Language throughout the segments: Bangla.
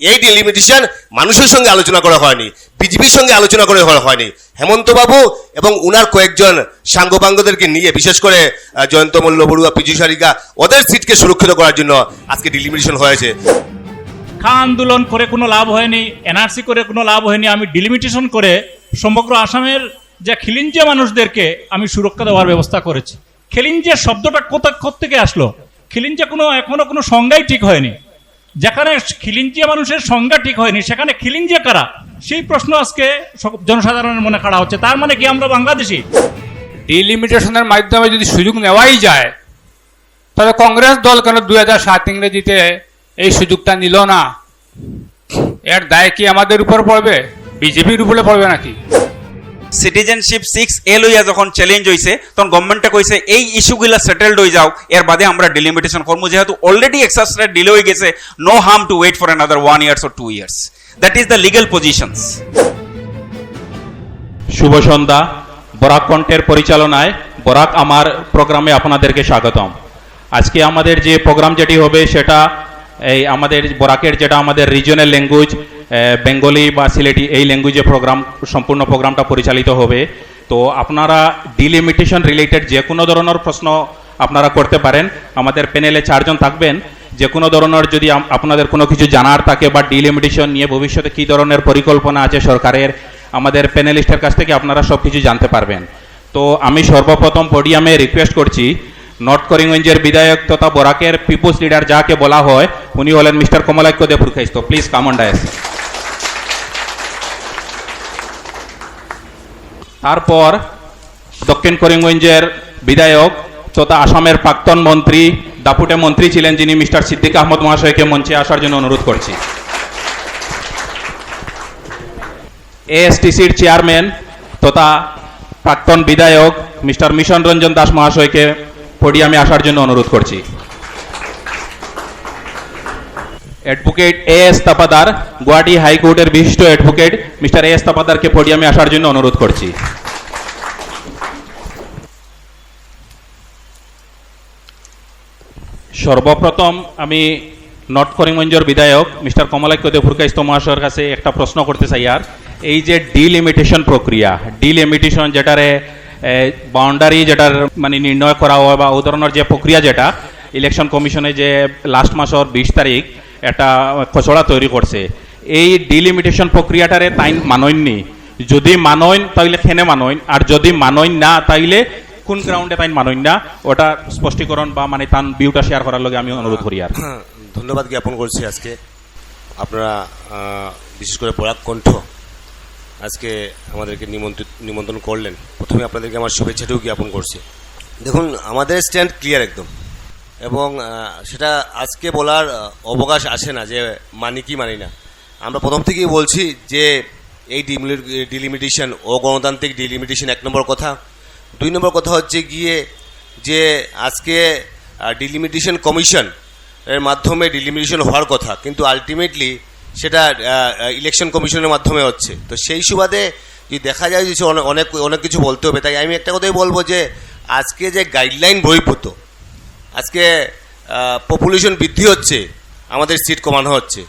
এই ডিলিমিটেশন মানুষের সঙ্গে আলোচনা করা হয়নি, বিজেপির সঙ্গে আলোচনা করে হয়নি। হেমন্ত বাবু এবং উনার কয়েকজন সাঙ্গপাঙ্গদেরকে নিয়ে, বিশেষ করে জয়ন্ত মল্ল বড়ুয়া, পিজু সারিকা, ওদের সিটকে সুরক্ষিত করার জন্য আজকে ডিলিমিটেশন হয়েছে। খা আন্দোলন করে কোনো লাভ হয়নি, এনআরসি করে কোনো লাভ হয়নি। আমি ডিলিমিটেশন করে সমগ্র আসামের যে খিলিঞ্জিয়া মানুষদেরকে আমি সুরক্ষা দেওয়ার ব্যবস্থা করেছি। খিলিঞ্জিয়া শব্দটা কোত্থেকে আসলো? খিলিঞ্জিয়া এখনো কোনো সংজ্ঞাই ঠিক হয়নি। যেখানে খিলিঞ্জিয়া মানুষের সংজ্ঞা ঠিক হয়নি, সেখানে খিলিঞ্জিয়া কারা, সেই প্রশ্ন আজকে জনসাধারণের মনে খাড়া হচ্ছে। তার মানে কি আমরা বাংলাদেশি? ডিলিমিটেশনের মাধ্যমে যদি সুযোগ নেওয়াই যায়, তাহলে কংগ্রেস দল কেন 2007 ইংরেজিতে এই সুযোগটা নিল না? এর দায় কি আমাদের উপর পড়বে, বিজেপির উপরে পড়বে নাকি? সিটিজেনশিপ 6A লইয়া যখন চ্যালেঞ্জ হয়েছে, তখন গভর্নমেন্টে কইছে এই ইস্যুগুলা সেটেলড হয়ে যাও, এর বাদে আমরা ডিলিমিটেশন করবো। যেহেতু অলরেডি এক্সাস রেট ডিলে হয়ে গেছে, no harm to wait for another 1 year or 2 years. That is the legal positions. শুভ সন্ধ্যা। বরাক কণ্ঠের পরিচালনায় বরাক আমার প্রোগ্রামে আপনাদেরকে স্বাগতম। আজকে আমাদের যে প্রোগ্রাম যেটি হবে সেটা এই আমাদের বরাকের যেটা আমাদের রিজনাল ল্যাঙ্গুয়েজ বেঙ্গলি বা সিলেটি, এই ল্যাঙ্গুয়েজে সম্পূর্ণ প্রোগ্রামটা পরিচালিত হবে। তো আপনারা ডিলিমিটেশন রিলেটেড যে কোনো ধরনের প্রশ্ন আপনারা করতে পারেন। আমাদের প্যানেলে 4 জন থাকবেন। যে কোনো ধরনের যদি আপনাদের কোনো কিছু জানার থাকে বা ডিলিমিটেশন নিয়ে ভবিষ্যতে কী ধরনের পরিকল্পনা আছে সরকারের, আমাদের প্যানেলিস্টের কাছ থেকে আপনারা সব কিছু জানতে পারবেন। তো আমি সর্বপ্রথম পোডিয়ামে রিকোয়েস্ট করছি, নর্থ করিমগঞ্জের বিধায়ক তথা বরাকের পিপুলস লিডার যাকে বলা হয়, উনি হলেন mister Kamalaksha Dey Purkayastha. Please come on dais. তারপর দক্ষিণ করিমগঞ্জের বিধায়ক তথা আসামের প্রাক্তন মন্ত্রী, দাপুটে মন্ত্রী ছিলেন যিনি, মিস্টার সিদ্দিক আহমদ মহাশয়কে মঞ্চে আসার জন্য অনুরোধ করছি। এএসটিসির চেয়ারম্যান তথা প্রাক্তন বিধায়ক মিস্টার মিশন রঞ্জন দাস মহাশয়কে পোডিয়ামে আসার জন্য অনুরোধ করছি। অ্যাডভোকেট এএস তাপাদার, গুয়াহাটি হাইকোর্টের বিশিষ্ট অ্যাডভোকেট মিস্টার এএস তাপাদারকে পোডিয়ামে আসার জন্য অনুরোধ করছি। সর্বপ্রথম আমি নর্থ করিমগঞ্জের বিধায়ক মিস্টার কমলাক্ষ দেবপুরখাইস্ত মহাশয়ের কাছে একটা প্রশ্ন করতে চাই। আর এই যে ডিলিমিটেশন প্রক্রিয়া, ডিলিমিটেশন যেটারে বাউন্ডারি যেটার মানে নির্ণয় করা হয় বা ও ধরনের যে প্রক্রিয়া, যেটা ইলেকশন কমিশনে যে লাস্ট মাসের 20 তারিখ একটা খসড়া তৈরি করছে, এই ডিলিমিটেশন প্রক্রিয়াটারে তাই মানয়নি? যদি মানয়ন তাইলে খেনে মানয়ন, আর যদি মানয়ন না তাইলে কোন গ্রাউন্ডে তাই মানয়ন না, ওটা স্পষ্টীকরণ বা মানে তার ভিউটা শেয়ার করার লগে আমি অনুরোধ করি। আর ধন্যবাদ জ্ঞাপন করছি আজকে আপনারা, বিশেষ করে বরাক কণ্ঠ আজকে আমাদেরকে নিমন্ত্রণ করলেন। প্রথমে আপনাদেরকে আমার শুভেচ্ছাটাও জ্ঞাপন করছি। দেখুন, আমাদের স্ট্যান্ড ক্লিয়ার একদম, এবং সেটা আজকে বলার অবকাশ আসে না যে মানি কি মানি না। আমরা প্রথম থেকেই বলছি যে এই ডিলিমিটেশন অগণতান্ত্রিক ডিলিমিটেশন 1 নম্বর কথা। 2 নম্বর কথা হচ্ছে গিয়ে যে আজকে ডিলিমিটেশন কমিশন এর মাধ্যমে ডিলিমিটেশন হওয়ার কথা, কিন্তু আলটিমেটলি সেটা ইলেকশন কমিশনের মাধ্যমে হচ্ছে। তো সেই সুবাদে যদি দেখা যায় যে অনেক কিছু বলতে হবে, তাই আমি একটা কথাই বলবো যে আজকে যে গাইডলাইন বহির্ভূত, আজকে পপুলেশন বৃদ্ধি হচ্ছে, আমাদের সিট কমানো হচ্ছে,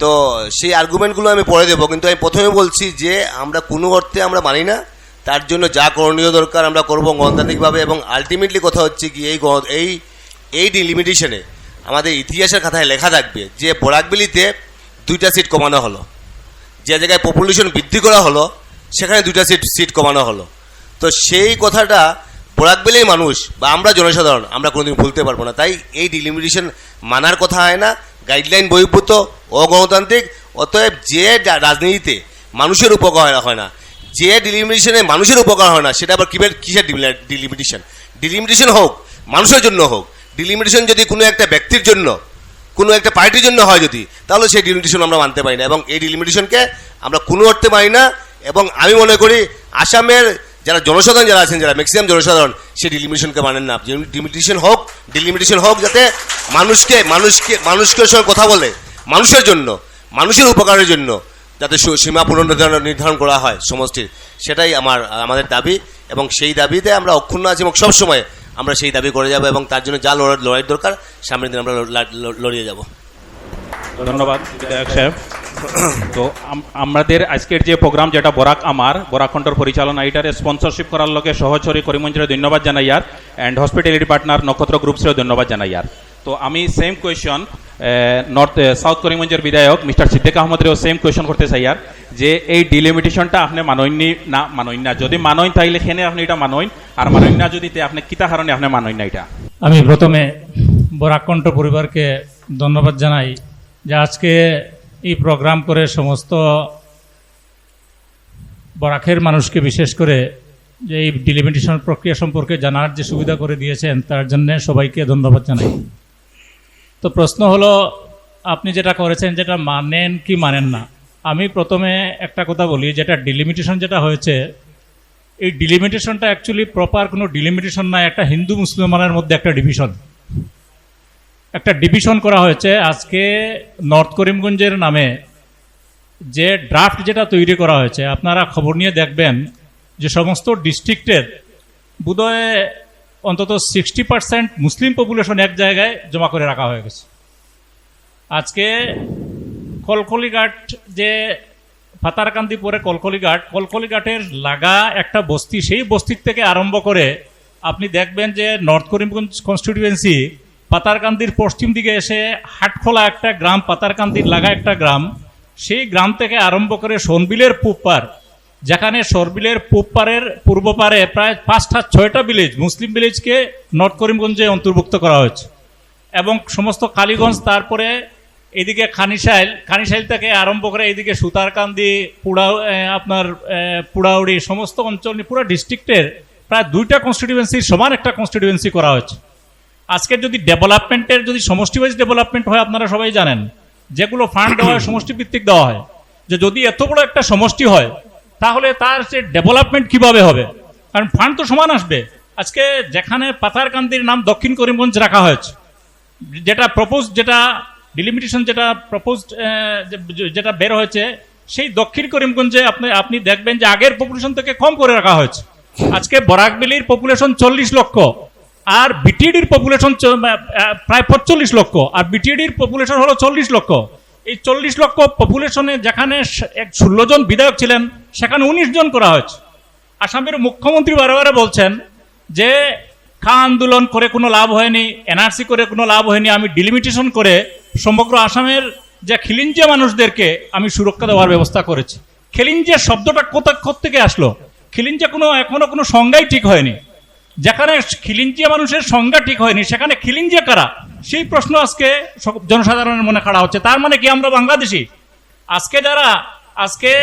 তো সেই আর্গুমেন্টগুলো আমি পরে দেবো। কিন্তু আমি প্রথমে বলছি যে আমরা কোনো অর্থে আমরা মানি না, তার জন্য যা করণীয় দরকার আমরা করবো গণতান্ত্রিকভাবে। এবং আলটিমেটলি কথা হচ্ছে কি এই ডিলিমিটেশনে আমাদের ইতিহাসের খাতায় লেখা থাকবে যে বরাকবেলিতে 2টা সিট কমানো হলো, যে জায়গায় পপুলেশন বৃদ্ধি করা হলো সেখানে 2টা সিট কমানো হলো। তো সেই কথাটা বরাকবেলির মানুষ বা আমরা জনসাধারণ আমরা কোনোদিন ভুলতে পারবো না। তাই এই ডিলিমিটেশন মানার কথা হয় না, গাইডলাইন বহির্ভূত, অগণতান্ত্রিক। অতএব যে রাজনীতিতে মানুষের উপকার হয় না, যে ডিলিমিটেশনে মানুষের উপকার হয় না, সেটা আবার কিসের ডিলিমিটেশন? ডিলিমিটেশন হোক মানুষের জন্য হোক। ডিলিমিটেশন যদি কোনো একটা ব্যক্তির জন্য, কোনো একটা পার্টির জন্য হয় যদি, তাহলে সেই ডিলিমিটেশন আমরা মানতে পারি না, এবং এই ডিলিমিটেশনকে আমরা কোনো অর্থে মানি না। এবং আমি মনে করি আসামের যারা জনসাধারণ যারা আছেন, যারা ম্যাক্সিমাম জনসাধারণ, সেই ডিলিমিটেশনকে মানেন না। ডিলিমিটেশন হোক যাতে মানুষকে সঙ্গে কথা বলে, মানুষের জন্য, মানুষের উপকারের জন্য যাতে সীমা পুনর্নির্ধারণ করা হয় সমষ্টির, সেটাই আমাদের দাবি। এবং সেই দাবিতে আমরা অক্ষুণ্ণ আছি এবং সবসময় আমরা সেই দাবি করে যাব, এবং তার জন্য যা লড়াইয়ের দরকার সামনের দিন আমরা লড়িয়ে যাব। ধন্যবাদ বিধায়ক সাহেব। তো আমাদের আজকের যে প্রোগ্রাম যেটা বরাক কণ্ঠর পরিচালনা এটার স্পন্সরশিপ করার লগে সহচরী করিমগঞ্জের ধন্যবাদ জানাই আর অ্যান্ড হসপিটালিটি পার্টনার নক্ষত্র গ্রুপসের ধন্যবাদ জানাই আর। তো আমি সেম কোয়েশন সাউথ করিমগঞ্জের বিধায়ক মিস্টার সিদ্দিক আহমদেরও সেম কোয়েশন করতে চাই আর, যে এই ডিলিমিটেশনটা আপনি মানইন না যদি মানইন তাইলে খেনে আপনি এটা মানইন, আর মানইন না যদি আপনি কিতা কারণে আপনি মানইন না এটা। আমি প্রথমে বরাক কণ্ঠ পরিবারকে ধন্যবাদ জানাই যে আজকে এই প্রোগ্রাম করে সমস্ত বরাকের মানুষকে বিশেষ করে যে এই ডিলিমিটেশন প্রক্রিয়া সম্পর্কে জানার যে সুবিধা করে দিয়েছেন তার জন্য সবাইকে ধন্যবাদ জানাই। তো প্রশ্ন হলো আপনি যেটা করেছেন যেটা মানেন কি মানেন না। আমি প্রথমে একটা কথা বলি, যেটা ডিলিমিটেশন যেটা হয়েছে এই ডিলিমিটেশনটা অ্যাকচুয়ালি প্রপার কোনো ডিলিমিটেশন না, একটা হিন্দু মুসলমানের মধ্যে একটা ডিভিশন করা হয়েছে। আজকে নর্থ করিমগঞ্জের নামে যে ড্রাফট যেটা তৈরি করা হয়েছে আপনারা খবর নিয়ে দেখবেন যে সমস্ত ডিস্ট্রিক্টের বোধহয় অন্তত 60% মুসলিম পপুলেশন এক জায়গায় জমা করে রাখা হয়ে গেছে। আজকে কলকলিঘাট যে পাতারকান্দি পরে কলকলিঘাটের লাগা একটা বস্তি, সেই বস্তির থেকে আরম্ভ করে আপনি দেখবেন যে নর্থ করিমগঞ্জ কনস্টিটিউয়েন্সি পাতারকান্দির পশ্চিম দিকে এসে হাটখোলা একটা গ্রাম, পাতারকান্দির লাগা একটা গ্রাম, সেই গ্রাম থেকে আরম্ভ করে সোনবিলের পূবপার, যেখানে সরবিলের পূবপারের পূর্ব পারে প্রায় 5-6টা ভিলেজ মুসলিম ভিলেজকে নর্থ করিমগঞ্জে অন্তর্ভুক্ত করা হয়েছে, এবং সমস্ত কালীগঞ্জ, তারপরে এদিকে খানিশাইল থেকে আরম্ভ করে এইদিকে সুতারকান্দি, পুড়াউড়ি সমস্ত অঞ্চল পুরো ডিস্ট্রিক্টের প্রায় 2টা কনস্টিটিউয়েন্সির সমান একটা কনস্টিটিউয়েন্সি করা হয়েছে। আজকের যদি ডেভেলপমেন্টের যদি সমষ্টি ওয়াইজ ডেভেলপমেন্ট হয় আপনারা সবাই জানেন যেগুলো ফান্ড দেওয়া হয় সমষ্টি ভিত্তিক দেওয়া হয়, যে যদি এত বড় একটা সমষ্টি হয় তাহলে তার সে ডেভেলপমেন্ট কিভাবে হবে, কারণ ফান্ড তো সমান আসবে। আজকে যেখানে পাতারকান্দির নাম দক্ষিণ করিমগঞ্জ রাখা হয়েছে, যেটা প্রপোজ, যেটা ডিলিমিটেশন যেটা প্রপোজ যেটা বের হয়েছে, সেই দক্ষিণ করিমগঞ্জে আপনি দেখবেন যে আগের পপুলেশন থেকে কম করে রাখা হয়েছে। আজকে বরাকবেলির পপুলেশন 40 লক্ষ আর বিটিএডির পপুলেশন প্রায় 45 লক্ষ, আর বিটিএডির পপুলেশন হলো 40 লক্ষ। এই 40 লক্ষ পপুলেশনে যেখানে 16 জন বিধায়ক ছিলেন সেখানে 19 জন করা হয়েছে। আসামের মুখ্যমন্ত্রী বারে বলছেন যে খা আন্দোলন করে কোনো লাভ হয়নি, এনআরসি করে কোনো লাভ হয়নি, আমি ডিলিমিটেশন করে সমগ্র আসামের যে খিলিঞ্জিয়া মানুষদেরকে আমি সুরক্ষা দেওয়ার ব্যবস্থা করেছি। খিলিঞ্জিয়া শব্দটা কোত্থেকে আসলো? খিলিঞ্জিয়া এখনো কোনো সংজ্ঞাই ঠিক হয়নি। যেখানে খিলিঞ্জিয়া মানুষের সংজ্ঞা ঠিক হয়নি সেখানে খিলিঞ্জিয়া কারা, সেই প্রশ্ন আজকে জনসাধারণের মনে খাড়া হচ্ছে। তার মানে কি আমরা বাংলাদেশি? আজকে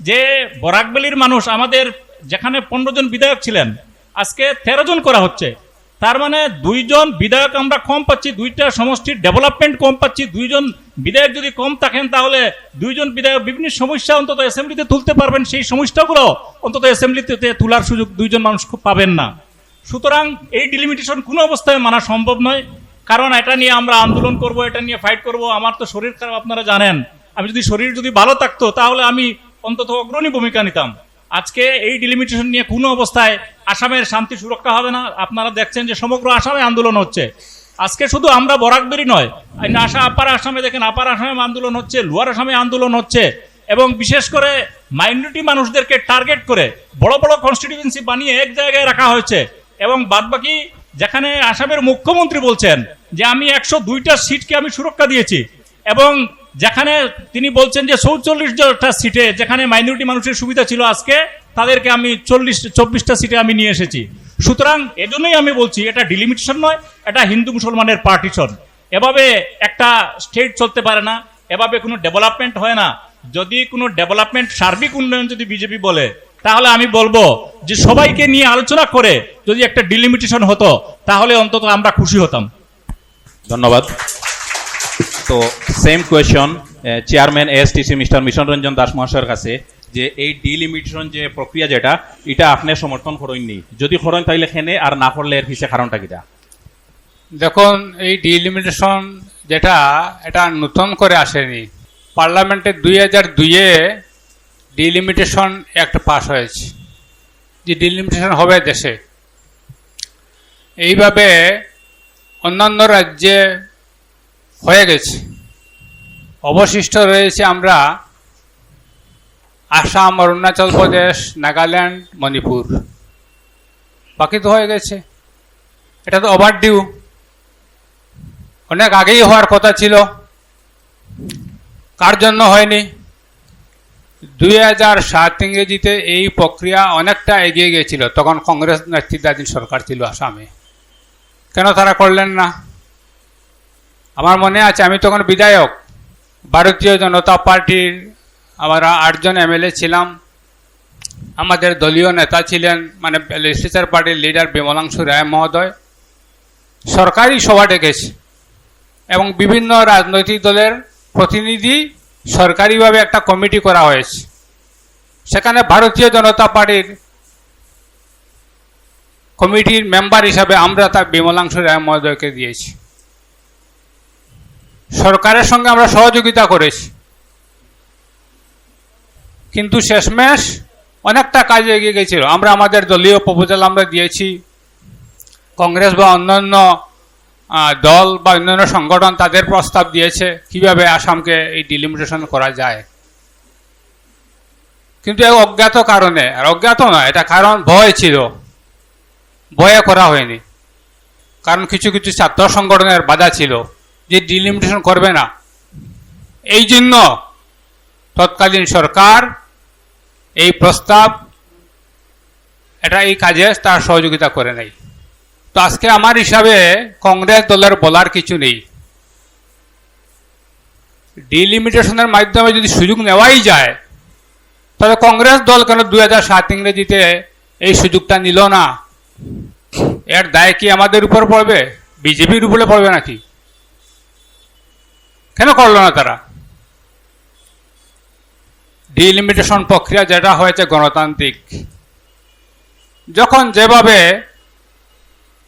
যে বরাকবেলির মানুষ, আমাদের যেখানে 15 জন বিধায়ক ছিলেন আজকে 13 জন করা হচ্ছে, তার মানে 2 জন বিধায়ক আমরা কম পাচ্ছি, 2টা সমষ্টির ডেভেলপমেন্ট কম পাচ্ছি। 2 জন বিধায়ক যদি কম থাকেন তাহলে 2 জন বিধায়ক বিভিন্ন সমস্যা অন্তত অ্যাসেম্বলিতে তুলতে পারবেন, সেই সমস্যাগুলো অন্তত অ্যাসেম্বলিতে তোলার সুযোগ 2 জন মানুষ পাবেন না। সুতরাং এই ডিলিমিটেশন কোনো অবস্থায় মানা সম্ভব নয়, কারণ এটা নিয়ে আমরা আন্দোলন করব, এটা নিয়ে ফাইট করব। আমার তো শরীর খারাপ, আপনারা জানেন। আমি শরীর যদি ভালো থাকতো তাহলে আমি অন্তত অগ্রণী ভূমিকা নিতাম। আজকে এই ডিলিমিটেশন নিয়ে কোনো অবস্থায় আসামের শান্তি সুরক্ষা হবে না। আপনারা দেখছেন যে সমগ্র আসামে আন্দোলন হচ্ছে। আজকে শুধু আমরা বরাকবেলি নয়, আপার আসামে দেখেন, আপার আসামে আন্দোলন হচ্ছে, লোয়ার আসামে আন্দোলন হচ্ছে, এবং বিশেষ করে মাইনরিটি মানুষদেরকে টার্গেট করে বড় বড় কনস্টিটিউয়েন্সি বানিয়ে এক জায়গায় রাখা হয়েছে। এবং বাদবাকি যেখানে আসামের মুখ্যমন্ত্রী বলছেন যে আমি 102টা সিটকে আমি সুরক্ষা দিয়েছি, এবং যেখানে তিনি বলছেন যে 44টা সিটে যেখানে মাইনরিটি মানুষের সুবিধা ছিল আজকে তাদেরকে আমি 24টা সিটে আমি নিয়ে এসেছি। সুতরাং এজন্যই আমি বলছি এটা ডিলিমিটেশন নয়, এটা হিন্দু মুসলমানের পার্টিশন। এভাবে একটা স্টেট চলতে পারে না, এভাবে কোনো ডেভেলপমেন্ট হয় না। যদি কোনো ডেভেলপমেন্ট, সার্বিক উন্নয়ন যদি বিজেপি বলে, তাহলে আমি বলবো যে সবাইকে নিয়ে আলোচনা করে যদি একটা ডিলিমিটেশন হতো তাহলে অন্তত আমরা খুশি হতাম। ধন্যবাদ। তো same question chairman ASTC mister mission Ranjan Das মহাশয়ের কাছে, যে এই ডিলিমিটেশন যে প্রক্রিয়া যেটা এটা আপনি সমর্থন করেননি, যদি করেন তাইলে খেনে, আর না করলে এর পিছে কারণটা কিটা? দেখুন, এই ডিলিমিটেশন যেটা এটা নতুন করে আসেনি। পার্লামেন্টে 2002-এ ডিলিমিটেশন অ্যাক্ট পাস হয়েছে যে ডিলিমিটেশন হবে দেশে। এইভাবে অন্যান্য রাজ্যে হয়ে গেছে। অবশিষ্ট রয়েছে আমরা আসাম, অরুণাচল প্রদেশ, নাগাল্যান্ড, মণিপুর। বাকি তো হয়ে গেছে। এটা তো ওভারডিউ, অনেক আগেই হওয়ার কথা ছিল। কার জন্য হয়নি? 2007 ইংরেজিতে এই প্রক্রিয়া অনেকটা এগিয়ে গিয়েছিল, তখন কংগ্রেস নেতৃত্বাধীন সরকার ছিল আসামে। কেন তারা করলেন না? আমার মনে আছে আমি তখন বিধায়ক, ভারতীয় জনতা পার্টির আমরা 8 জন এমএলএ ছিলাম। আমাদের দলীয় নেতা ছিলেন মানে লেজিসলেচার পার্টির লিডার বিমলাংশু রায় মহোদয়। সরকারি সভা ডেকেছে এবং বিভিন্ন রাজনৈতিক দলের প্রতিনিধি, সরকারিভাবে একটা কমিটি করা হয়েছে। সেখানে ভারতীয় জনতা পার্টির কমিটির মেম্বার হিসাবে আমরা তার বিমলাংশু রায় মহোদয়কে দিয়েছি। সরকারের সঙ্গে আমরা সহযোগিতা করেছি, কিন্তু শেষমেশ অনেকটা কাজে এগিয়ে গেছিল। আমরা আমাদের দলীয় প্রপোজাল আমরা দিয়েছি, কংগ্রেস বা অন্যান্য দল বা অন্যান্য সংগঠন তাদের প্রস্তাব দিয়েছে কিভাবে আসামকে এই ডিলিমিটেশন করা যায়। কিন্তু অজ্ঞাত কারণে, আর অজ্ঞাত নয়, এটা কারণ ভয় ছিল, ভয়ে করা হয়নি। কারণ কিছু কিছু ছাত্র সংগঠনের বাধা ছিল যে ডিলিমিটেশন করবে না। এই জন্য তৎকালীন সরকার এই প্রস্তাব এই কাজে তার সহযোগিতা করে নাই। তো আজকে আমার হিসাবে কংগ্রেস দলের বলার কিছু নেই। ডিলিমিটেশনের মাধ্যমে যদি সুযোগ নেওয়াই যায়, তাহলে কংগ্রেস দল কেন 2007 ইংরেজিতে এই সুযোগটা নিল না? এর দায় কি আমাদের উপর পড়বে? বিজেপির উপরে পড়বে নাকি? কেন করলো না তারা? ডিলিমিটেশন প্রক্রিয়া যেটা হয়েছে গণতান্ত্রিক, যখন যেভাবে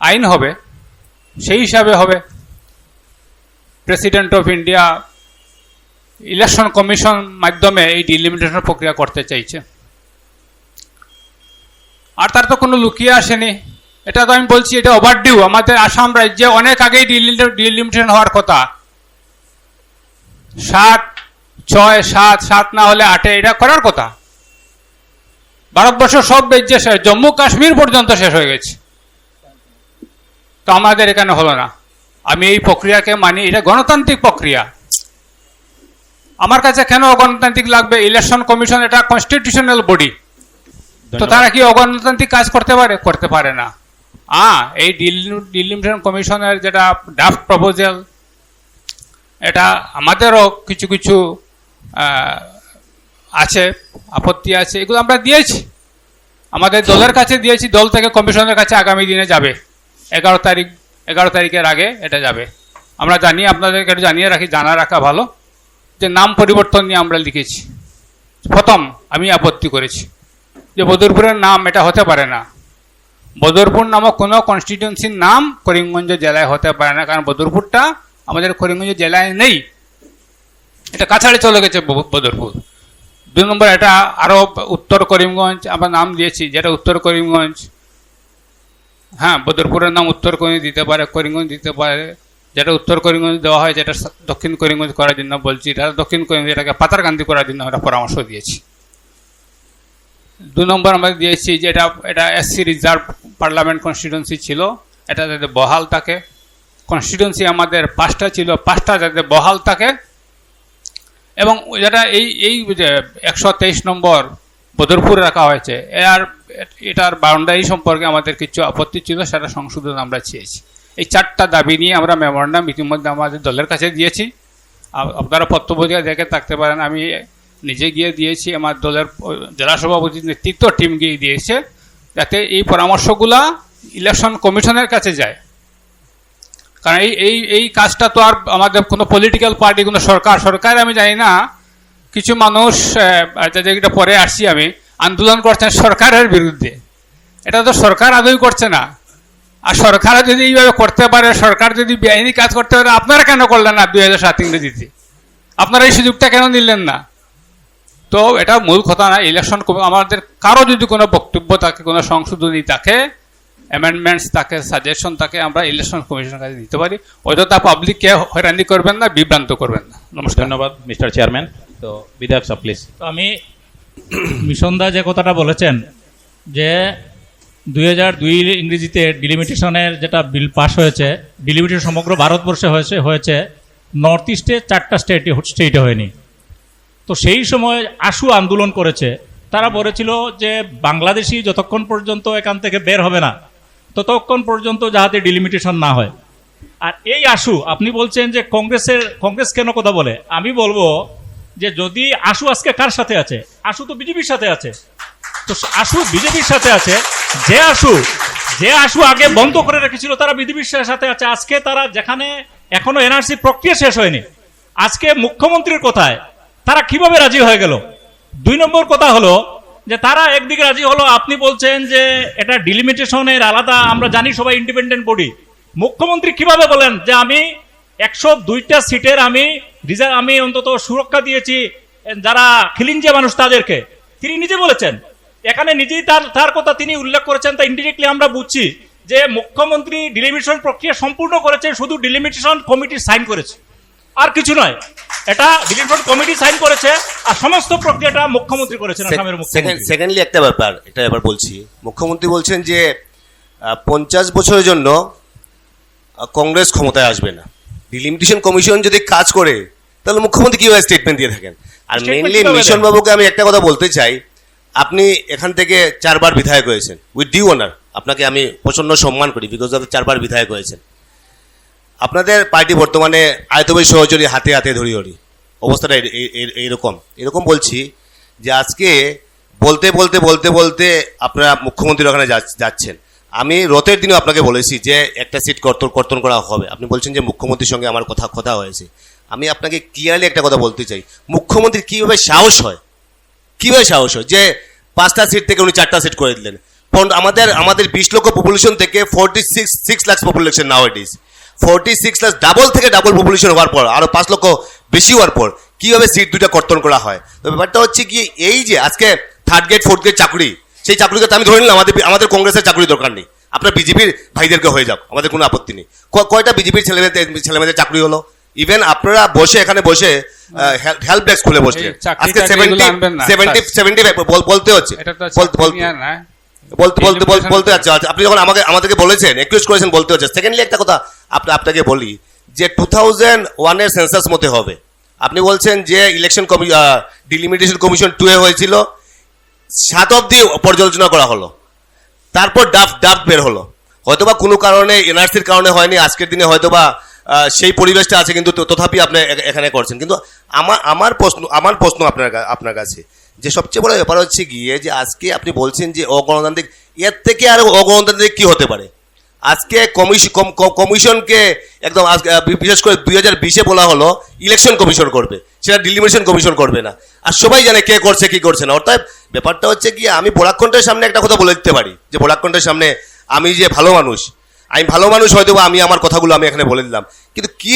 আইন হবে সেই হিসাবে হবে। President of India election commission মাধ্যমে এই ডিলিমিটেশন প্রক্রিয়া করতে চাইছে, আর তার তো কোনো লুকিয়ে আসেনি। এটা তো আমি বলছি, এটা ওভারডিউ। আমাদের আসাম রাজ্যে অনেক আগেই ডিলিমিটেশন হওয়ার কথা। 7, 6, 7 না হলে 8 এটা করার কথা। ভারতবর্ষ সব রাজ্যে শেষ, জম্মু কাশ্মীর পর্যন্ত শেষ হয়ে গেছে, তো আমাদের এখানে হলো না। আমি এই প্রক্রিয়াকে মানি, এটা গণতান্ত্রিক প্রক্রিয়া। আমার কাছে কেন অগণতান্ত্রিক লাগবে? ইলেকশন কমিশন এটা কনস্টিটিউশনাল বডি, তো তারা কি অগণতান্ত্রিক কাজ করতে পারে? করতে পারে না। এই ডিলিমিটেশন কমিশনের যেটা ড্রাফট প্রপোজাল, এটা আমাদেরও কিছু কিছু আছে, আপত্তি আছে, এগুলো আমরা দিয়েছি, আমাদের দলের কাছে দিয়েছি। দল থেকে কমিশনের কাছে আগামী দিনে যাবে, 11 তারিখের আগে এটা যাবে। আমরা জানি, আপনাদেরকে জানিয়ে রাখি, জানা রাখা ভালো, যে নাম পরিবর্তন নিয়ে আমরা লিখেছি। প্রথম আমি আপত্তি করেছি যে বদরপুরের নাম এটা হতে পারে না। বদরপুর নামক কোনো কনস্টিটিউয়েন্সির নাম করিমগঞ্জ জেলায় হতে পারে না, কারণ বদরপুরটা আমাদের করিমগঞ্জ জেলায় নেই, এটা কাছাড়ে চলে গেছে বদরপুর। 2 নম্বর, এটা আরও উত্তর করিমগঞ্জ আমরা নাম দিয়েছি, যেটা উত্তর করিমগঞ্জ। হ্যাঁ, বদরপুরের নাম উত্তর করিমগঞ্জ দিতে পারে, করিমগঞ্জ দিতে পারে। যেটা উত্তর করিমগঞ্জ দেওয়া হয়, যেটা দক্ষিণ করিমগঞ্জ করার জন্য বলছি, এটা দক্ষিণ করিমগঞ্জ, এটাকে পাতারকান্দি করার জন্য আমরা পরামর্শ দিয়েছি। 2 নম্বর আমরা দিয়েছি যে এটা এসসি রিজার্ভ পার্লামেন্ট কনস্টিটিউয়েন্সি ছিল, এটা যাতে বহাল থাকে। কনস্টিটিউয়েন্সি আমাদের 5টা ছিল, 5টা যাতে বহাল থাকে। এবং যেটা এই 123 নম্বর বদরপুর রাখা হয়েছে, এটার বাউন্ডারি সম্পর্কে আমাদের কিছু আপত্তি ছিল, সেটা সংশোধন আমরা চেয়েছি। এই 4টা দাবি নিয়ে আমরা মেমোরান্ডাম ইতিমধ্যে আমাদের দলের কাছে দিয়েছি। আপনারা পত্রপত্রিকা দেখে থাকতে পারেন, আমি নিজে গিয়ে দিয়েছি, আমার দলের জেলা সভাপতির নেতৃত্ব টিম গিয়ে দিয়েছে, যাতে এই পরামর্শগুলা ইলেকশন কমিশনের কাছে যায়। কারণ এই কাজটা তো আর আমাদের কোনো পলিটিক্যাল পার্টি, কোনো সরকার আমি জানি না, কিছু মানুষ যেটা পরে আসছি আমি, আন্দোলন করছেন সরকারের বিরুদ্ধে। এটা তো সরকার আদৌ করছে না। আর সরকার যদি এইভাবে করতে পারে, সরকার যদি বেআইনি কাজ করতে পারে, আপনারা কেন করলেন না 2007 ইংরেজিতে? আপনারা এই সুযোগটা কেন নিলেন না? তো এটা মূল কথা না। ইলেকশন আমাদের কারো যদি কোনো বক্তব্য থাকে, কোনো সংশোধনী থাকে, অ্যামেন্ডমেন্টস থাকে, সাজেশন থাকে, আমরা ইলেকশন কমিশনের কাছে দিতে পারি। অযথা পাবলিককে হয়রানি করবেন না, বিভ্রান্ত করবেন না। নমস্কার। ধন্যবাদ মিস্টার চেয়ারম্যান। তো বিধায়ক সাহেব প্লিজ। তো আমি মিশনদা যে কথাটা বলেছেন যে 2002 ইংরেজিতে ডিলিমিটেশনের যেটা বিল পাস হয়েছে, ডিলিমিটেশন সমগ্র ভারতবর্ষে হয়েছে নর্থ ইস্টে 4টা স্টেটে হয়নি। তো সেই সময় আশু আন্দোলন করেছে, তারা বলেছিল যে বাংলাদেশি যতক্ষণ পর্যন্ত এখান থেকে বের হবে না ততক্ষণ পর্যন্ত যাতে ডিলিমিটেশন না হয়। আর এই আশু আপনি বলছেন যে কংগ্রেস কেন কথা বলে, আমি বলবো যে যদি আশু আজকে কার সাথে আছে, আশু তো বিজেপির সাথে আছে। তো আশু বিজেপির সাথে আছে, যে আশু আগে বন্ধ করে রেখেছিল তারা বিজেপির সাথে আছে। আজকে তারা যেখানে এখনো এনআরসি প্রক্রিয়া শেষ হয়নি, আজকে মুখ্যমন্ত্রীর কথায় তারা কিভাবে রাজি হয়ে গেল? 2 নম্বর কথা হলো যে তারা একদিকে রাজি হলো, আপনি বলছেন যে এটা ডিলিমিটেশনের আলাদা, আমরা জানি সবাই ইন্ডিপেন্ডেন্ট বডি। মুখ্যমন্ত্রী কিভাবে বলেন যে আমি 102টা সিটের আমি অন্তত সুরক্ষা দিয়েছি যারা খিলিঞ্জে মানুষ তাদেরকে, তিনি নিজে বলেছেন। এখানে নিজেই তার কথা তিনি উল্লেখ করেছেন, তা ইনডিরেক্টলি আমরা বুঝছি যে মুখ্যমন্ত্রী ডিলিমিটেশন প্রক্রিয়া সম্পূর্ণ করেছে, শুধু ডিলিমিটেশন কমিটি সাইন করেছে, আর কিছু নয়। এটা ডিলিমিটেশন কমিটি সাইন করেছে আর সমস্ত প্রক্রিয়াটা মুখ্যমন্ত্রী করেছেন, আসামের মুখ্যমন্ত্রী। সেকেন্ডলি একটা ব্যাপার, এটা এবার বলছি, মুখ্যমন্ত্রী বলছেন যে 50 বছরের জন্য কংগ্রেস ক্ষমতায় আসবে না। ডিলিমিটেশন কমিশন যদি কাজ করে তাহলে মুখ্যমন্ত্রী কিভাবে স্টেটমেন্ট দিয়ে থাকেন? আর মেইনলি মিশন বাবুকে আমি একটা কথা বলতে চাই, আপনি এখান থেকে 4 বার বিধায়ক হয়েছেন, উইথ ডিউ অনার, আপনাকে আমি প্রচন্ড সম্মান করি, বিকজ আপনি 4 বার বিধায়ক হয়েছেন। আপনাদের পার্টি বর্তমানে আয়তবাই সহচরী হাতে হাতে ধরি অবস্থাটা এরকম বলছি যে আজকে বলতে বলতে বলতে বলতে আপনারা মুখ্যমন্ত্রীর ওখানে যাচ্ছেন। আমি রথের দিনও আপনাকে বলেছি যে একটা সিট কর্তন করা হবে, আপনি বলছেন যে মুখ্যমন্ত্রীর সঙ্গে আমার কথা হয়েছে। আমি আপনাকে ক্লিয়ারলি একটা কথা বলতে চাই, মুখ্যমন্ত্রীর কীভাবে সাহস হয় যে 5টা সিট থেকে উনি 4টা সিট করে দিলেন। আমাদের 20 লক্ষ পপুলেশন থেকে 46 lakh population now it is 46 lakh, double থেকে ডাবল পপুলেশন হওয়ার পর, আরো 5 লক্ষ বেশি হওয়ার পর কিভাবে সিট 2টা কর্তন করা হয়? তো ব্যাপারটা হচ্ছে কি, এই যে আজকে 3rd গ্রেড 4th গ্রেড চাকরি, সেই চাকরিকে আমি ধরে নিলাম আমাদের কংগ্রেসের চাকরি দরকার নেই, আপনার বিজেপির ভাইদেরকে হয়ে যাক, আমাদের কোনো আপত্তি নেই। কয়টা বিজেপির ছেলেমেয়েদের চাকরি হলো? ইভেন আপনারা এখানে বসে হেল্প ডেস্ক খুলে বসলেন, আজকে 70 বলতে হচ্ছে বলতে যাচ্ছে। আপনি যখন আমাদেরকে বলেছেন, রিকোয়েস্ট করেছেন, বলতে হচ্ছে। সেকেন্ডলি একটা কথা আপনাকে বলি যে 2001 এর সেন্সাস মতে হবে, আপনি বলছেন যে ইলেকশন ডিলিমিটেশন কমিশন 2 এ হয়েছিল, 7 অব্দি পর্যালোচনা করা হলো, তারপর ড্রাফট বের হলো। হয়তোবা কোনো কারণে এনআরসির কারণে হয়নি, আজকের দিনে হয়তোবা সেই পরিবেশটা আছে, কিন্তু তথাপি আপনি এখানে করছেন। কিন্তু আমার প্রশ্ন আপনার কাছে যে সবচেয়ে বড় ব্যাপার হচ্ছে গিয়ে যে আজকে আপনি বলছেন যে অগণতান্ত্রিক, এর থেকে আর অগণতান্ত্রিক কি হতে পারে? আজকে কমিশনকে একদম বিশেষ করে 2020-এ বলা হলো ইলেকশন কমিশন করবে, সেটা ডিলিমিটেশন কমিশন করবে না। আর সবাই জানে কে করছে কি করছে না। অর্থাৎ ব্যাপারটা হচ্ছে কি, আমি বরাকণ্ঠের সামনে একটা কথা বলে দিতে পারি যে বরাকণ্ঠের সামনে আমি যে ভালো মানুষ হয়তো আমি আমার কথাগুলো আমি এখানে বলে দিলাম, কিন্তু কি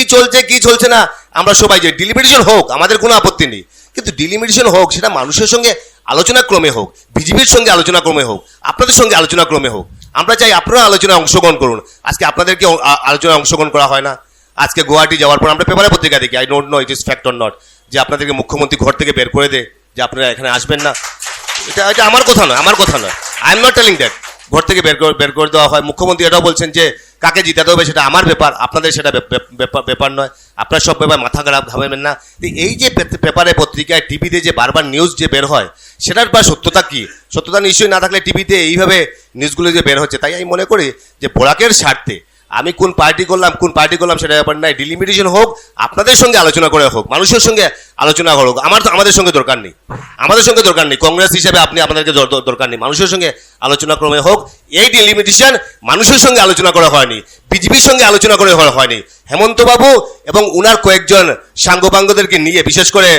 চলছে না আমরা সবাই যে ডিলিমিটেশন হোক, আমাদের কোনো আপত্তি নেই, কিন্তু ডিলিমিটেশন হোক সেটা মানুষের সঙ্গে আলোচনা ক্রমে হোক, বিজেপির সঙ্গে আলোচনা ক্রমে হোক, আপনাদের সঙ্গে আলোচনা ক্রমে হোক। আমরা চাই আপনারা আলোচনায় অংশগ্রহণ করুন। আজকে আপনাদেরকে আলোচনায় অংশগ্রহণ করা হয় না। আজকে গুয়াহাটি যাওয়ার পর আমরা পেপারে পত্রিকা দেখি, I don't know it is fact or not, যে আপনাদেরকে মুখ্যমন্ত্রী ঘর থেকে বের করে দেয় যে আপনারা এখানে আসবেন না। এটা আমার কথা নয়, I am not telling that. ঘর থেকে বের করে দেওয়া হয়। মুখ্যমন্ত্রী এটাও বলছেন যে কাকে জিতাতে হবে সেটা আমার ব্যাপার, আপনাদের সেটা ব্যাপার নয়, আপনার সব ব্যাপার মাথা খারাপ ভাবেন না। এই যে পেপারে পত্রিকায় টিভিতে যে বারবার নিউজ যে বের হয়, সেটার বা সত্যতা কি? সত্যতা নিশ্চয়ই না থাকলে টিভিতে এইভাবে নিউজগুলো যে বের হচ্ছে। তাই আমি মনে করি যে বরাকের স্বার্থে আমি কোন পার্টি করলাম সেটা ব্যাপার নাই, ডিলিমিটেশন হোক, আপনাদের সঙ্গে আলোচনা করে হোক, মানুষের সঙ্গে আলোচনা হোক। আমাদের সঙ্গে দরকার নেই, কংগ্রেস হিসেবে আপনাদেরকে দরকার নেই, মানুষের সঙ্গে আলোচনা ক্রমে হোক। এই ডিলিমিটেশন মানুষের সঙ্গে আলোচনা করা হয়নি, বিজেপির সঙ্গে আলোচনা করে হয়নি। হেমন্ত বাবু এবং উনার কয়েকজন সাঙ্গপাঙ্গদেরকে নিয়ে, বিশেষ করে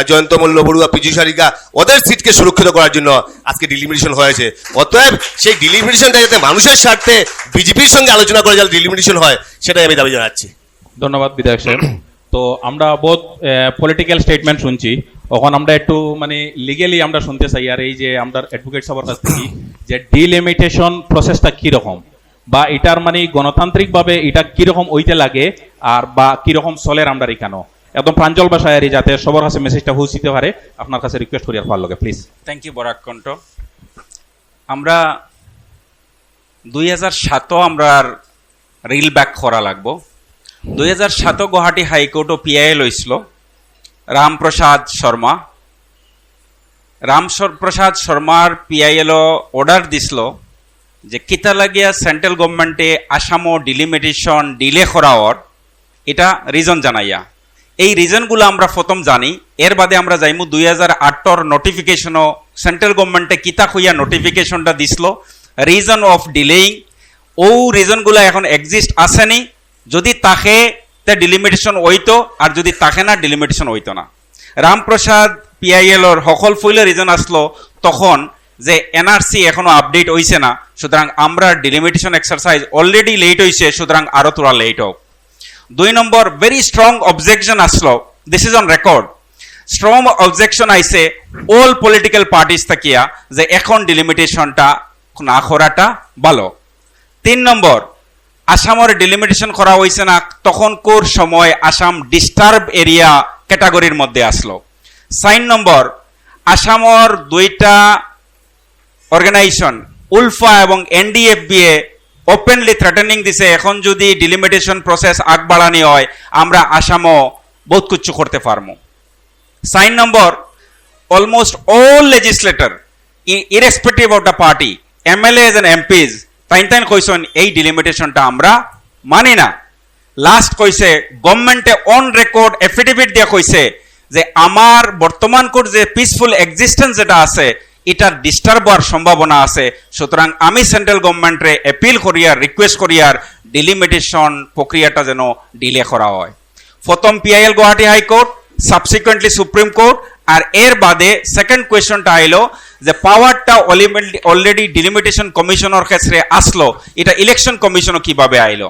জয়ন্ত মল্ল বড়ুয়া, পিজু সারিকা, ওদের সিটকে সুরক্ষিত করার জন্য আজকে ডিলিমিটেশন হয়েছে। অতএব সেই ডিলিমিটেশনটা যাতে মানুষের স্বার্থে বিজেপির সঙ্গে আলোচনা করে যাতে ডিলিমিটেশন হয়, সেটাই আমি দাবি জানাচ্ছি। ধন্যবাদ বিধায়ক সাহেব। তো আমরা বহুত পলিটিক্যাল স্টেটমেন্ট শুনছি, এখন আমরা একটু মানে লিগেলি আমরা শুনতে চাই। আর এই যে আমরা অ্যাডভোকেট সাহেবের কাছ থেকে যে ডিলিমিটেশন প্রসেসটা কীরকম, বা এটার মানে গণতান্ত্রিকভাবে এটা কিরকম হইতে লাগে আর বা কিরকম চলের আমরা এখানো একদম প্রাঞ্জল ভাষায় আর যাতে সবার কাছে মেসেজটা পৌঁছিতে পারে আপনার কাছে রিকোয়েস্ট করি আর ভালো লাগে প্লিজ। থ্যাংক ইউ বরাক কণ্ঠ। আমরা 2007 আমরা রিল ব্যাক করা লাগবো। 2007 গুৱাহাটী হাইকোর্ট পিআই লইছিল রামপ্রসাদ শর্মা। রামপ্রসাদ শর্মার পিআইএল অর্ডার দিছিল যে কিতা লাগিয়া সেন্ট্রাল গভর্নমেন্টে আসামও ডিলিমিটেশন ডিলে করাওয়ার এটা রিজন জানাইয়া। এই রিজনগুলো আমরা প্রথম জানি, এর বাদে আমরা যাইমু 2008 নোটিফিকেশনও সেন্ট্রাল গভর্নমেন্টে কিতা হইয়া নোটিফিকেশনটা দিছিল রিজন অফ ডিলেইং। ও রিজনগুলো এখন এক্সিস্ট আসেনি, যদি তাকে তে ডিলিমিটেশন হইতো আর যদি তাকে না ডিলিমিটেশন হইতো না। রামপ্রসাদ পিআইএলর সকল ফুলে রিজন আসলো তখন যে এনআরসি এখনো আপডেট হইছে না, সুতরাং আমরা ডিলিমিটেশন এক্সারসাইজ অলরেডি লেট হইছে, সুতরাং আরো তোরা লেট হোক। 2 নম্বর ভেরি স্ট্রং অবজেকশন আসলো, this is on record. Strong objection আইছে অল পলিটিক্যাল পার্টিস থাকিয়া যে এখন ডিলিমিটেশনটা না করাটা ভালো। 3 নম্বর আসামের ডিলিমিটেশন করা হয়েছে না তখন কোর সময় আসাম ডিস্টার্ব এরিয়া ক্যাটাগরির মধ্যে আসলো। 4 নম্বর আসামের 2টা অর্গানাইজেশন উলফা এবং এনডিএফবিএ ওপেনলি থ্রেটেনিং দিছে এখন যদি ডিলিমিটেশন প্রসেস আগ বাড়ানি হয় আমরা আসামও বহুত কিছু করতে পারবো। 4 নম্বর almost all legislator irrespective of the party MLAs and MPs তাইন কইছেন এই ডিলিমিটেশনটা আমরা মানি না। লাস্ট কইছে গভর্নমেন্টে অন রেকর্ড এফিডেভিট দিয়ে কইছে যে আমার বর্তমান কোর যে পিসফুল এক্সিস্টেন্স যেটা আছে এটা ডিস্টার্ব হওয়ার সম্ভাবনা আছে, সুতরাং আমি সেন্ট্রাল গভর্নমেন্টে অ্যাপিল করিয়ার রিকোয়েস্ট করিয়ার ডিলিমিটেশন প্রক্রিয়াটা যেন ডিলে করা হয়। প্রথম PIL Guwahati high court, subsequently supreme court, আর এর বাদে সেকেন্ড কোয়েশ্চনটা আইলো যে পাওয়ারটা অলরেডি ডিলিমিটেশন কমিশনের ক্ষেত্রে আসলো, এটা ইলেকশন কমিশনও কিভাবে আইলো?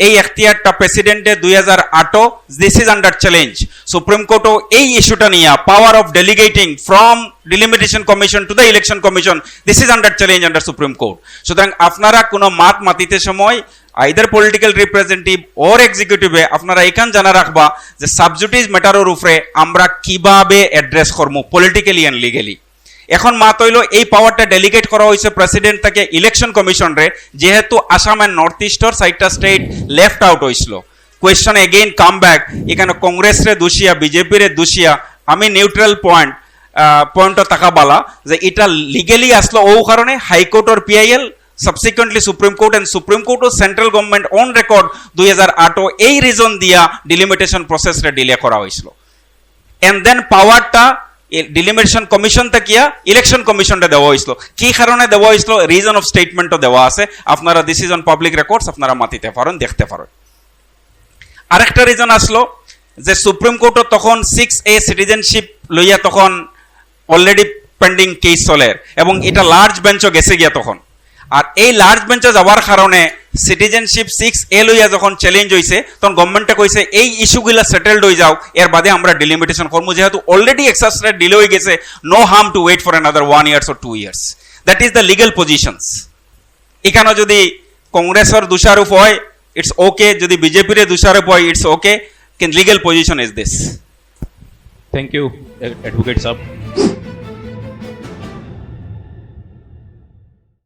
এই এখতিয়ারটা প্রেসিডেন্টে 2008 this is under challenge. Supreme কোর্টও এই ইস্যুটা নিয়ে power of delegating from delimitation commission to the election commission this is under challenge under supreme court. সুতরাং আপনারা কোনো মাতিতে সময় আইদার পলিটিক্যাল রিপ্রেজেন্টেটিভ ওর এক্সিকিউটিভে আপনারা এখান জানা রাখবা যে সাবজুডিস ম্যাটারের উপরে আমরা কিভাবে অ্যাড্রেস করবো পলিটিক্যালি অ্যান্ড লিগেলি। এখন মাত হইল এই পাওয়ারটা ডেলিগেট করা হয়েছে প্রেসিডেন্ট থেকে ইলেকশন কমিশন রে, যেহেতু আসাম এন্ড নর্থ ইস্টর সাইডটা স্টেট লেফট আউট হয়েছিল। কোয়েশ্চন এগেইন কাম ব্যাক, এখানে কংগ্রেস রে দোষিয়া বিজেপি রে দোষিয়া, আমি নিউট্রাল পয়েন্টও থাকা বালা যে এটা লিগেলি আসলো ও কারণে হাইকোর্ট ওর PIL subsequently supreme court and supreme court ও সেন্ট্রাল গভর্নমেন্ট অন রেকর্ড 2008 এই রিজন দিয়া ডিলিমিটেশন প্রসেস রে ডিলে করা হয়েছিল। এন্ড দেন পাওয়ারটা ডিলিমিটেশন কমিশন থাকিয়া ইলেকশন কমিশনটা দেওয়া হয়েছিল। কি কারণে দেওয়া হয়েছিল রিজন অফ স্টেটমেন্টও দেওয়া আছে, আপনারা this is on public records, আপনারা মাতিতে পারেন দেখতে পারেন। আরেকটা রিজন আসলো যে সুপ্রিম কোর্টও তখন 6A সিটিজেনশিপ লইয়া তখন অলরেডি পেন্ডিং কেস চলে এবং এটা লার্জ বেঞ্চও গেছে গিয়া তখন। আর এই লার্জ বেঞ্চে যাওয়ার কারণে সিটিজেনশিপ 6A লইয়া যখন চ্যালেঞ্জ হয়েছে তখন গভর্নমেন্টে কইছে এই ইস্যুগুলা সেটেলড হয়ে যাও, এর বাদে আমরা ডিলিমিটেশন করবো, যেহেতু অলরেডি এক্সারসাইজ ডিলে হয়ে গেছে, no harm to wait for another 1 year or 2 years। That is the legal positions. এখানে যদি কংগ্রেসের দোষারোপ হয় ইটস ওকে, যদি বিজেপির দোষারোপ হয় ইটস ওকে, কিন্তু legal position is this. Thank you advocate সাহেব।